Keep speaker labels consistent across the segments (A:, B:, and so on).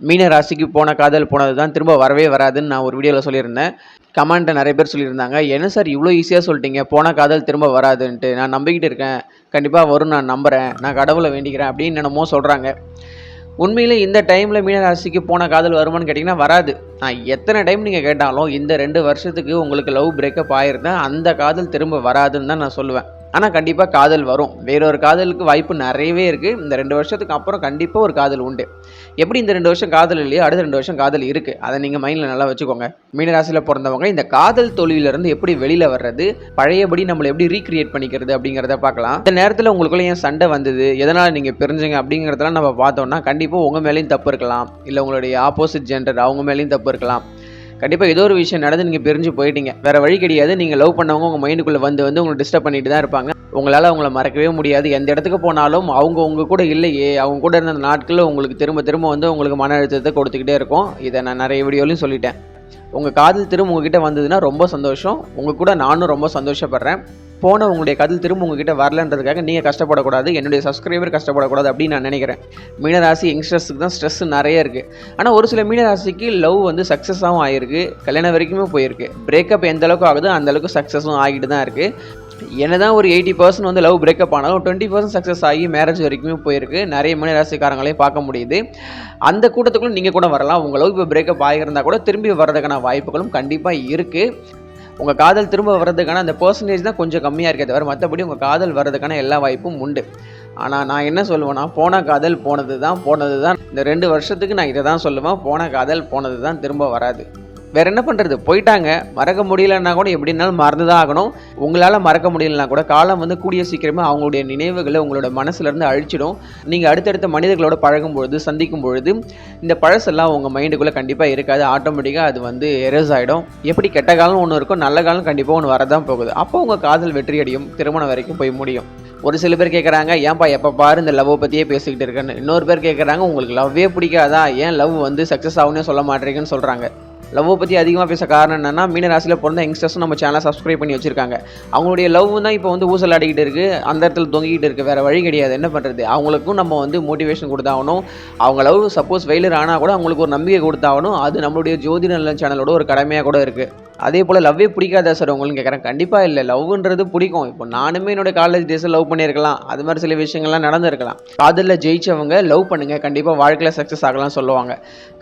A: மீன ராசிக்கு போன காதல் போனது தான் திரும்ப வரவே வராதுன்னு நான் ஒரு வீடியோவில் சொல்லியிருந்தேன். கமெண்ட்டை நிறைய பேர் சொல்லியிருந்தாங்க, என்ன சார் இவ்வளோ ஈஸியாக சொல்லிட்டீங்க, போன காதல் திரும்ப வராதுன்ட்டு. நான் நம்பிக்கிட்டு இருக்கேன், கண்டிப்பாக வரும், நான் நம்புகிறேன், நான் கடவுளை வேண்டிக்கிறேன் அப்படின்னு என்னமோ சொல்கிறாங்க. உண்மையிலே இந்த டைமில் மீனராசிக்கு போன காதல் வருமானு கேட்டிங்கன்னா வராது. நான் எத்தனை டைம் நீங்கள் கேட்டாலும் இந்த 2 வருஷத்துக்கு உங்களுக்கு லவ் பிரேக்கப் ஆகிருந்தேன், அந்த காதல் திரும்ப வராதுன்னு தான் நான் சொல்லுவேன். ஆனால் கண்டிப்பாக காதல் வரும். வேறொரு காதலுக்கு வாய்ப்பு நிறையவே இருக்குது. இந்த 2 வருஷத்துக்கு அப்புறம் கண்டிப்பாக ஒரு காதல் உண்டு. எப்படி இந்த 2 வருஷம் காதல் இல்லையோ அடுத்த 2 வருஷம் காதல் இருக்குது. அதை நீங்கள் மைண்டில் நல்லா வச்சுக்கோங்க. மீனராசியில் பிறந்தவங்க இந்த காதல் தோல்வியிலேருந்து எப்படி வெளியில் வர்றது, பழையபடி நம்மளை எப்படி ரீக்ரியேட் பண்ணிக்கிறது அப்படிங்கிறத பார்க்கலாம். இந்த நேரத்தில் உங்களுக்குள்ள ஏன் சண்டை வந்தது, எதனால் நீங்கள் பிரிஞ்சுங்க அப்படிங்கிறதெல்லாம் நம்ம பார்த்தோம்னா கண்டிப்பாக உங்கள் மேலேயும் தப்பு இருக்கலாம், இல்லை உங்களுடைய ஆப்போசிட் ஜெண்டர் அவங்க மேலேயும் தப்பு இருக்கலாம். கண்டிப்பாக ஏதோ ஒரு விஷயம் நடந்து நீங்கள் பிரிஞ்சு போயிட்டீங்க, வேறு வழி கிடையாது. நீங்கள் லவ் பண்ணவங்க உங்கள் மைண்டுக்குள்ளே வந்து உங்களை டிஸ்டர்ப் பண்ணிட்டு தான் இருப்பாங்க. உங்களால் அவங்கள மறக்கவே முடியாது. எந்த இடத்துக்கு போனாலும் அவங்க உங்கள் கூட இல்லையே, அவங்க கூட இருந்த நாட்களில் உங்களுக்கு திரும்ப திரும்ப உங்களுக்கு மன அழுத்தத்தை கொடுத்துக்கிட்டே இருக்கும். இதை நான் நிறைய வீடியோலையும் சொல்லிட்டேன். உங்கள் காதல் திரும்ப உங்ககிட்ட வந்ததுன்னா ரொம்ப சந்தோஷம். உங்கள் கூட நானும் ரொம்ப சந்தோஷப்படுறேன். போன உங்களுடைய காதல் திரும்ப உங்ககிட்ட வரலன்றதுக்காக நீங்கள் கஷ்டப்படக்கூடாது, என்னுடைய சப்ஸ்கிரைபர் கஷ்டப்படக்கூடாது அப்படின்னு நான் நினைக்கிறேன். மீனராசி யங்ஸ்டர்ஸுக்கு தான் ஸ்ட்ரெஸ் நிறைய இருக்குது. ஆனால் ஒரு சில மீனராசிக்கு லவ் சக்ஸஸாகவும் ஆகிருக்கு, கல்யாணம் வரைக்குமே போயிருக்கு. பிரேக்கப் எந்த அளவுக்கு ஆகுதோ அந்த அளவுக்கு சக்ஸஸும் ஆகிட்டு தான் இருக்குது. என்னதான் ஒரு 80% லவ் பிரேக்கப் ஆனாலும் 20% சக்ஸஸ் ஆகி மேரேஜ் வரைக்குமே போயிருக்கு. நிறைய மீனராசிக்காரங்களையும் பார்க்க முடியுது. அந்த கூட்டத்துக்குள்ள நீங்கள் கூட வரலாம். உங்கள் லவ் இப்போ பிரேக்கப் ஆகியிருந்தால் கூட திரும்பி வர்றதுக்கான வாய்ப்புகளும் கண்டிப்பாக இருக்குது. உங்கள் காதல் திரும்ப வர்றதுக்கான அந்த பர்சன்டேஜ் தான் கொஞ்சம் கம்மியாக இருக்கே தவிர மற்றபடி உங்கள் காதல் வர்றதுக்கான எல்லா வாய்ப்பும் உண்டு. ஆனால் நான் என்ன சொல்லுவேன்னா, போன காதல் போனது தான். இந்த 2 வருஷத்துக்கு நான் இதை தான் சொல்லுவேன், போன காதல் போனது தான், திரும்ப வராது. வேறு என்ன பண்ணுறது, போயிட்டாங்க. மறக்க முடியலன்னா கூட எப்படின்னாலும் மறந்து தான் ஆகணும். உங்களால் மறக்க முடியலன்னா கூட காலம் கூடிய சீக்கிரமே அவங்களுடைய நினைவுகளை உங்களோட மனசுலேருந்து அழிச்சிடும். நீங்கள் அடுத்தடுத்த மனிதர்களோட பழகும் பொழுது, சந்திக்கும் பொழுது இந்த பழசெல்லாம் உங்கள் மைண்டுக்குள்ளே கண்டிப்பாக இருக்காது. ஆட்டோமேட்டிக்காக அது எரேஸ் ஆகிடும். எப்படி கெட்ட காலம் ஒன்று இருக்கும், நல்ல காலம் கண்டிப்பாக ஒன்று வரதான் போகுது. அப்போ உங்கள் காதல் வெற்றி அடையும், திருமணம் வரைக்கும் போய் முடியும். ஒரு சில பேர் கேட்குறாங்க, ஏன்ப்பா எப்போ பாரு இந்த லவ்வை பற்றியே பேசிக்கிட்டு இருக்கேன்னு. இன்னொரு பேர் கேட்குறாங்க, உங்களுக்கு லவ்வே பிடிக்காதா, ஏன் லவ் சக்ஸஸ் ஆகுன்னே சொல்ல மாட்டேறீங்கன்னு சொல்கிறாங்க. லவ்வை பற்றி அதிகமாக பேச காரணம் என்னென்னா, மீன ராசியில் பிறந்த யங்ஸ்டர்ஸும் நம்ம சேனலை சப்ஸ்கிரைப் பண்ணி வச்சுருக்காங்க. அவங்களுடைய லவ் தான் இப்போ ஊசல் ஆடிக்கிட்டு இருக்குது, அந்த இடத்துல தொங்கிக்கிட்டு இருக்குது. வேறு வழி கிடையாது, என்ன பண்ணுறது. அவங்களுக்கும் நம்ம மோட்டிவேஷன் கொடுத்தாகணும். அவங்க லவ் சப்போஸ் ஃபெயிலியர் ஆனால் கூட அவங்களுக்கு ஒரு நம்பிக்கை கொடுத்தாகணும். அது நம்மளுடைய ஜோதி நல்ல சேனலோட ஒரு கடமையாக கூட இருக்குது. அதே போல் லவ்வே பிடிக்காதா சார் உங்களுக்கு கேட்குறேன். கண்டிப்பாக இல்லை, லவ்ன்றது பிடிக்கும். இப்போ நானுமே என்னோட காலேஜ் டேஸில் லவ் பண்ணியிருக்கலாம், அது மாதிரி சில விஷயங்கள்லாம் நடந்திருக்கலாம். காதலில் ஜெயிச்சவங்க லவ் பண்ணுங்கள், கண்டிப்பாக வாழ்க்கையில் சக்ஸஸ் ஆகலாம் சொல்லுவாங்க.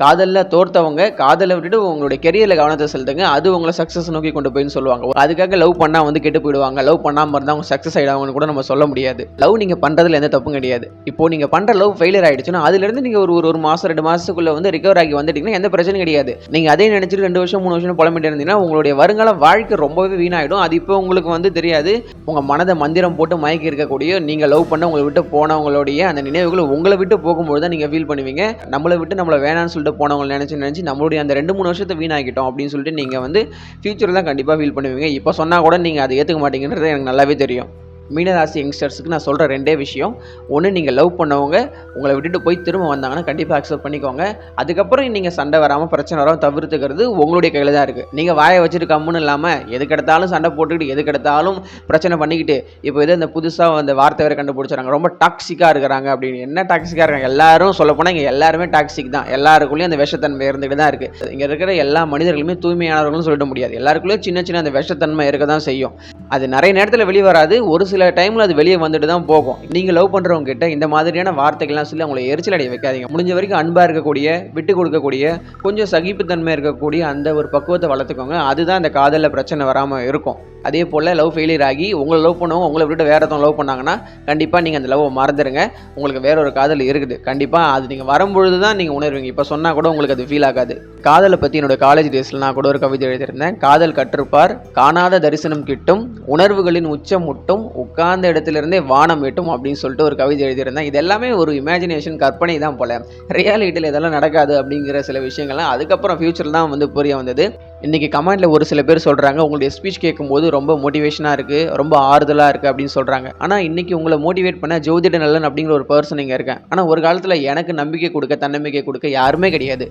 A: காதலில் தோர்த்தவங்க காதலை விட்டுட்டு உங்களுடைய கெரியரில் கவனத்தை செலுத்துங்க, அது உங்களை சக்ஸஸ் நோக்கி கொண்டு போயின்னு சொல்லுவாங்க. அதுக்காக லவ் பண்ணால் கெட்டு போயிடுவாங்க, லவ் பண்ணாமல் இருந்தால் அவங்க சக்ஸஸ் ஆகிடுவாங்கன்னு கூட நம்ம சொல்ல முடியாது. லவ் நீங்கள் பண்ணுறதுல எந்த தப்பும் கிடையாது. இப்போ நீங்கள் பண்ணுற லவ் ஃபெயிலியர் ஆகிடுச்சுன்னா அதுலேருந்து நீங்கள் ஒரு மாதம் 2 மாதத்துக்குள்ளே ரிகவர் ஆகி வந்துட்டீங்கன்னா எந்த பிரச்சனையும் கிடையாது. நீங்கள் அதே நினச்சிட்டு 2 வருஷம் 3 வருஷம் புலம்பிட்டு இருந்தீங்கன்னா உங்களுடைய வருங்கால வாழ்க்கை ரொம்பவே வீணாயிடும். அது இப்போ உங்களுக்கு தெரியாது. உங்கள் மனதை மந்திரம் போட்டு மயக்கி இருக்கக்கூடிய நீங்கள் லவ் பண்ண உங்களை விட்டு போனவங்களுடைய அந்த நினைவுகள் உங்களை விட்டு போகும்போது தான் நீங்கள் ஃபீல் பண்ணுவீங்க. நம்மளை விட்டு நம்மளை வேணான்னு சொல்லிட்டு போனவங்களை நினச்சி நம்மளுடைய அந்த 2-3 வருஷத்தை வீணாக்கிட்டோம் அப்படின்னு சொல்லிட்டு நீங்கள் ஃபியூச்சரில் தான் கண்டிப்பாக ஃபீல் பண்ணுவீங்க. இப்போ சொன்னால் கூட நீங்கள் அதை ஏற்றுக்க மாட்டீங்கன்றது எனக்கு நல்லாவே தெரியும். மீனராசி யங்ஸ்டர்ஸுக்கு நான் சொல்கிற 2 விஷயம். ஒன்று, நீங்கள் லவ் பண்ணவங்க உங்களை விட்டுட்டு போய் திரும்ப வந்தாங்கன்னா கண்டிப்பாக அக்செப்ட் பண்ணிக்கோங்க. அதுக்கப்புறம் நீங்கள் சண்டை வராமல் பிரச்சனை வராமல் தவிர்த்துக்கிறது உங்களுடைய கையில் தான் இருக்குது. நீங்கள் வாயை வச்சுட்டு கம்முன்னு இல்லாமல் எதுக்கெடுத்தாலும் சண்டை போட்டுக்கிட்டு எதுக்கெடுத்தாலும் பிரச்சனை பண்ணிக்கிட்டு இப்போ இந்த புதுசாக அந்த வார்த்தை வேறு கண்டுபிடிச்சாங்க, ரொம்ப டாக்ஸிக்காக இருக்கிறாங்க அப்படின்னு. என்ன டாக்ஸிக்காக இருக்காங்க, எல்லாரும் சொல்லப்போனால் இங்கே எல்லாருமே டாக்ஸிக் தான். எல்லாருக்குள்ளேயும் அந்த விஷத்தன்மை இருந்துகிட்டு தான் இருக்குது. இங்கே இருக்கிற எல்லா மனிதர்களுமே தூய்மையானவர்களும் சொல்லிட முடியாது. எல்லாருக்குள்ளேயும் சின்ன அந்த விஷத்தன்மை இருக்க தான் செய்யும். அது நிறைய நேரத்தில் வெளியே வராது, ஒரு சில டைமில் அது வெளியே வந்துட்டு தான் போகும். நீங்கள் லவ் பண்ணுறவங்க கிட்ட இந்த மாதிரியான வார்த்தைகள்லாம் சொல்லி அவங்களை எரிச்சல் அடைய வைக்காதீங்க. முடிஞ்ச வரைக்கும் அன்பாக இருக்கக்கூடிய, விட்டு கொடுக்கக்கூடிய, கொஞ்சம் சகிப்புத்தன்மை இருக்கக்கூடிய அந்த ஒரு பக்குவத்தை வளர்த்துக்கோங்க. அதுதான் அந்த காதலில் பிரச்சனை வராமல் இருக்கும். அதே போல் லவ் ஃபெயிலியர் ஆகி உங்களை லவ் பண்ணவங்க உங்களை விட்டு வேறு ஒருத்தவங்க லவ் பண்ணாங்கன்னா கண்டிப்பாக நீங்கள் அந்த லவ்வை மறந்துடுங்க. உங்களுக்கு வேற ஒரு காதல் இருக்குது, கண்டிப்பாக அது நீங்கள் வரும்பொழுது தான் நீங்கள் உணர்வீங்க. இப்போ சொன்னால் கூட உங்களுக்கு அது ஃபீல் ஆகாது. காதலை பற்றி என்னோட காலேஜ் டேஸில் நான் கூட ஒரு கவிதை எழுதியிருந்தேன். காதல் கற்றுப்பார், காணாத தரிசனம் கிட்டும், உணர்வுகளின் உச்சம் முட்டும், உட்கார்ந்த இடத்துலேருந்தே வானம் எட்டும் அப்படின்னு சொல்லிட்டு ஒரு கவிதை எழுதியிருந்தேன். இது எல்லாமே ஒரு இமேஜினேஷன், கற்பனை தான் போல. ரியாலிட்டியில் இதெல்லாம் நடக்காது அப்படிங்கிற சில விஷயங்கள்லாம் அதுக்கப்புறம் ஃபியூச்சரில் தான் புரிய வந்தது. இன்றைக்கி கமெண்ட்டில் ஒரு சில பேர் சொல்கிறாங்க, உங்களுடைய ஸ்பீச் கேட்கும்போது ரொம்ப மோட்டிவேஷனாக இருக்குது, ரொம்ப ஆறுதலாக இருக்குது அப்படின்னு சொல்கிறாங்க. ஆனால் இன்றைக்கி உங்களை மோட்டிவேட் பண்ண ஜோதிட நல்லன் அப்படிங்கிற ஒரு பர்சன் இங்கே இருக்கேன். ஆனால் ஒரு காலத்தில் எனக்கு நம்பிக்கை கொடுக்க, தன்னம்பிக்கை கொடுக்க யாருமே கிடையாது.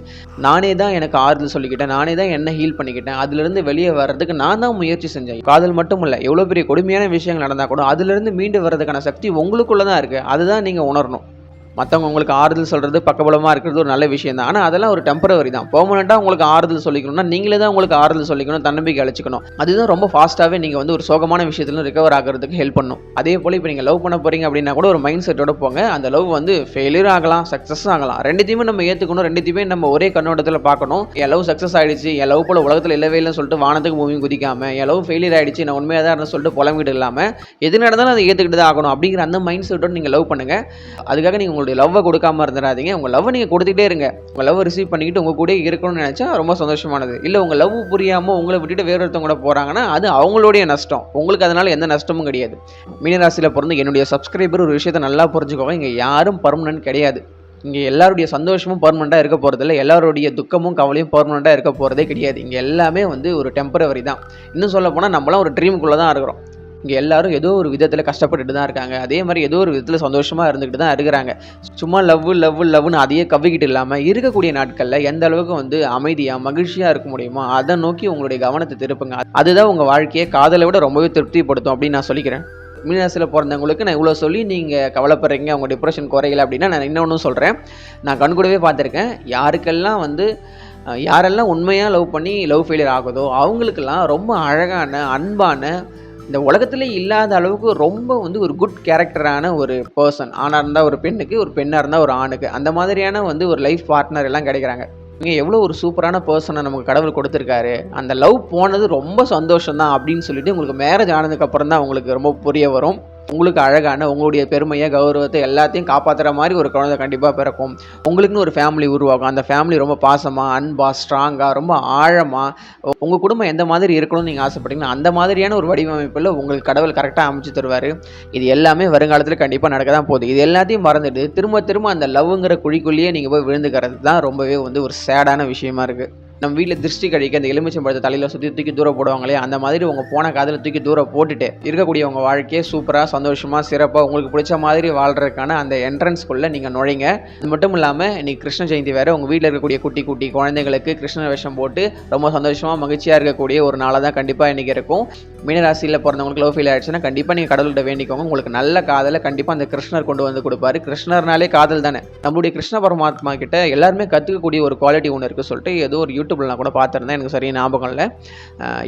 A: நானே தான் எனக்கு ஆறுதல் சொல்லிக்கிட்டேன், நானே தான் என்ன ஹீல் பண்ணிக்கிட்டேன். அதுலேருந்து வெளியே வர்றதுக்கு நான் தான் முயற்சி செஞ்சேன். காதல் மட்டும் இல்லை, எவ்வளோ பெரிய கொடுமையான விஷயங்கள் நடந்தால் கூட அதுலேருந்து மீண்டு வர்றதுக்கான சக்தி உங்களுக்குள்ளே தான் இருக்குது. அதுதான் நீங்கள் உணரணும். மற்றவங்க உங்களுக்கு ஆறுதல் சொல்கிறது பக்கபலமாக இருக்கிறது ஒரு நல்ல விஷயம் தான். ஆனால் அதெல்லாம் ஒரு டெம்பரவரி தான். பெர்மனெண்ட்டாக உங்களுக்கு ஆறுதல் சொல்லிக்கணும்னா நீங்களே தான் உங்களுக்கு ஆறுதல் சொல்லிக்கணும், தன்னம்பிக்கை அளிச்சுக்கணும். அதுதான் ரொம்ப ஃபாஸ்ட்டாகவே நீங்கள் வந்து ஒரு சோகமான விஷயத்துல ரிகவர் ஆகிறதுக்கு ஹெல்ப் பண்ணும். அதே போல் இப்போ நீங்கள் லவ் பண்ண போகிறீங்க அப்படின்னா கூட ஒரு மைண்ட் செட்டோட போங்க. அந்த லவ் வந்து ஃபெயிலியர் ஆகலாம், சக்ஸஸ் ஆகலாம். ரெண்டுத்தையுமே நம்ம ஏற்றுக்கணும், ரெண்டுத்தையுமே நம்ம ஒரே கண்ணோட்டத்தில் பார்க்கணும். என் லவ் சக்ஸஸ் ஆகிடுச்சு, என் லவ் போல் உலகத்தில் இல்லவே இல்லைன்னு சொல்லிட்டு வானத்துக்கு பூமியும் குதிக்காமல், என் லவ் ஃபெயிலியர் ஆகிடுச்சு, நான் உண்மையாக தான் இருந்தேன் சொல்லிட்டு புலம்பிட்டு இல்லாமல், எது நடந்தாலும் அதை ஏற்றுக்கிட்டு தான் ஆகணும் அப்படிங்கிற அந்த மைண்ட் செட்டோட நீங்கள் லவ் பண்ணுங்கள். அதுக்காக நீங்கள் உங்களுடைய லவ்வை கொடுக்காம இருந்துடாதீங்க. உங்கள் லவ்வை நீங்கள் கொடுத்துட்டே இருங்க. உங்கள் லவ் ரிசீவ் பண்ணிக்கிட்டு உங்கள் கூட இருக்கணும்னு நினச்சா ரொம்ப சந்தோஷமானது. இல்லை உங்கள் லவ் புரியாமல் உங்களை விட்டுட்டு வேறு ஒருத்தவங்க கூட போகிறாங்கன்னா அது அவங்களுடைய நஷ்டம். உங்களுக்கு அதனால் எந்த நஷ்டமும் கிடையாது. மீனராசியில் பிறந்து என்னுடைய சப்ஸ்கிரைபர் ஒரு விஷயத்தை நல்லா புரிஞ்சுக்கோங்க. இங்கே யாரும் பர்மனன்ட் கிடையாது. இங்கே எல்லாருடைய சந்தோஷமும் பர்மனெண்ட்டாக இருக்க போகிறதில்ல, எல்லாருடைய துக்கமும் கவலையும் பர்மனெண்ட்டாக இருக்க போகிறதே கிடையாது. இங்கே எல்லாமே வந்து ஒரு டெம்பரவரி தான். இன்னும் சொல்ல போனால் நம்மளாம் ஒரு ட்ரீமுக்குள்ளே தான் இருக்கிறோம். இங்கே எல்லாரும் ஏதோ ஒரு விதத்தில் கஷ்டப்பட்டுட்டு தான் இருக்காங்க. அதே மாதிரி ஏதோ ஒரு விதத்தில் சந்தோஷமாக இருந்துக்கிட்டு தான் இருக்கிறாங்க. சும்மா லவ்னு அதையே கவ்விக்கிட்டு இல்லாமல் இருக்கக்கூடிய நாட்களில் எந்த அளவுக்கு வந்து அமைதியாக மகிழ்ச்சியாக இருக்க முடியுமோ அதை நோக்கி உங்களுடைய கவனத்தை திருப்புங்க. அதுதான் உங்கள் வாழ்க்கையை காதலை விட ரொம்பவே திருப்திப்படுத்தும் அப்படின்னு நான் சொல்லிக்கிறேன். மீனராசியில் பிறந்தவங்களுக்கு நான் இவ்வளோ சொல்லி நீங்கள் கவலைப்படுறீங்க, அவங்க டிப்ரெஷன் குறையலை அப்படின்னா நான் இன்னொன்றும் சொல்கிறேன். நான் கண்கூடவே பார்த்துருக்கேன். யாரெல்லாம் உண்மையாக லவ் பண்ணி லவ் ஃபெயிலியர் ஆகுதோ அவங்களுக்கெல்லாம் ரொம்ப அழகான அன்பான இந்த உலகத்திலே இல்லாத அளவுக்கு ரொம்ப வந்து ஒரு குட் கேரக்டரான ஒரு பர்சன், ஆணாக இருந்தால் ஒரு பெண்ணுக்கு, ஒரு பெண்ணாக இருந்தால் ஒரு ஆணுக்கு, அந்த மாதிரியான வந்து ஒரு லைஃப் பார்ட்னர் எல்லாம் கிடைக்கிறாங்க. இங்கே எவ்வளோ ஒரு சூப்பரான பர்சனை நமக்கு கடவுள் கொடுத்துருக்காரு. அந்த லவ் போனது ரொம்ப சந்தோஷம் தான் அப்படின்னு சொல்லிட்டு உங்களுக்கு மேரேஜ் ஆனதுக்கப்புறம் தான் உங்களுக்கு ரொம்ப புரிய வரும். உங்களுக்கு அழகான உங்களுடைய பெருமையை கௌரவத்தை எல்லாத்தையும் காப்பாற்றுற மாதிரி ஒரு குழந்தை கண்டிப்பாக பிறக்கும். உங்களுக்குன்னு ஒரு ஃபேமிலி உருவாகும். அந்த ஃபேமிலி ரொம்ப பாசமாக, அன்பாக, ஸ்ட்ராங்காக, ரொம்ப ஆழமாக உங்கள் குடும்பம் எந்த மாதிரி இருக்கணும்னு நீங்கள் ஆசைப்பட்டீங்கன்னா அந்த மாதிரியான ஒரு வடிவமைப்பில் உங்களுக்கு கடவுள் கரெக்டாக அமைச்சு தருவார். இது எல்லாமே வருங்காலத்தில் கண்டிப்பாக நடக்க தான் போகுது. இது எல்லாத்தையும் மறந்துட்டு திரும்ப அந்த லவ்ங்கிற குழிக்குள்ளேயே நீங்கள் போய் விழுந்துக்கிறது தான் ரொம்பவே வந்து ஒரு சேடான விஷயமா இருக்குது. நம்ம வீட்டில் திருஷ்டி கழிக்க அந்த எலுமிச்சம்பழத்தை தலையில் சுற்றி தூக்கி தூரம் போடுவாங்களே, அந்த மாதிரி உங்கள் போன காதில் தூக்கி தூரம் போட்டுட்டு இருக்கக்கூடிய உங்கள் வாழ்க்கையை சூப்பராக சந்தோஷமாக சிறப்பாக உங்களுக்கு பிடிச்ச மாதிரி வாழ்கிறதுக்கான அந்த என்ட்ரன்ஸ்குள்ளே நீங்கள் நுழைங்க. அது மட்டும் இல்லாமல் இன்றைக்கி கிருஷ்ண ஜெயந்தி வேறு. உங்கள் வீட்டில் இருக்கக்கூடிய குட்டி குழந்தைங்களுக்கு கிருஷ்ண வேஷம் போட்டு ரொம்ப சந்தோஷமாக மகிழ்ச்சியாக இருக்கக்கூடிய ஒரு நாளாக தான் கண்டிப்பாக இன்றைக்கி இருக்கும். மீனராசியில் பிறந்தவங்களுக்கு லவ் ஃபெயில் ஆகிடுச்சுன்னா கண்டிப்பாக நீங்கள் கடவுள்கிட்ட வேண்டிக்கோங்க. உங்களுக்கு நல்ல காதலை கண்டிப்பாக அந்த கிருஷ்ணர் கொண்டு வந்து கொடுப்பாரு. கிருஷ்ணர்னாலே காதல் தானே. நம்மளுடைய கிருஷ்ண பரமாத்மா கிட்ட எல்லாருமே கற்றுக்கக்கூடிய ஒரு குவாலிட்டி ஒன்று இருக்குது சொல்லிட்டு ஏதோ ஒரு யூடியூப்ல நான் கூட பார்த்துருந்தேன், எனக்கு சரியாக ஞாபகம் இல்லை.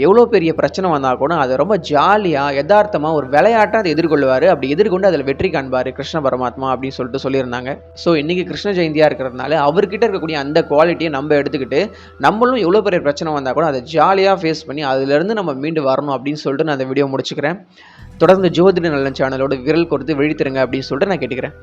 A: எவ்வளோ பெரிய பிரச்சனை வந்தால் கூட அதை ரொம்ப ஜாலியாக யதார்த்தமாக ஒரு விளையாட்டாக அதை எதிர்கொள்வார். அப்படி எதிர்கொண்டு அதில் வெற்றி காண்பார் கிருஷ்ண பரமாத்மா அப்படின்னு சொல்லிட்டு சொல்லியிருந்தாங்க. ஸோ இன்றைக்கி கிருஷ்ண ஜெயந்தியாக இருக்கிறதுனால அவர்கிட்ட இருக்கக்கூடிய அந்த குவாலிட்டியை நம்ம எடுத்துக்கிட்டு நம்மளும் எவ்வளோ பெரிய பிரச்சனை வந்தால் கூட அதை ஜாலியாக ஃபேஸ் பண்ணி அதிலிருந்து நம்ம மீண்டு வரணும் அப்படின்னு சொல்லிட்டு நான் அந்த வீடியோ முடிச்சுக்கிறேன். தொடர்ந்து ஜோதிட நலன் சேனலோட விரல் கொடுத்து விழித்திருங்க அப்படின்னு சொல்லிட்டு நான் கேட்டுக்கிறேன்.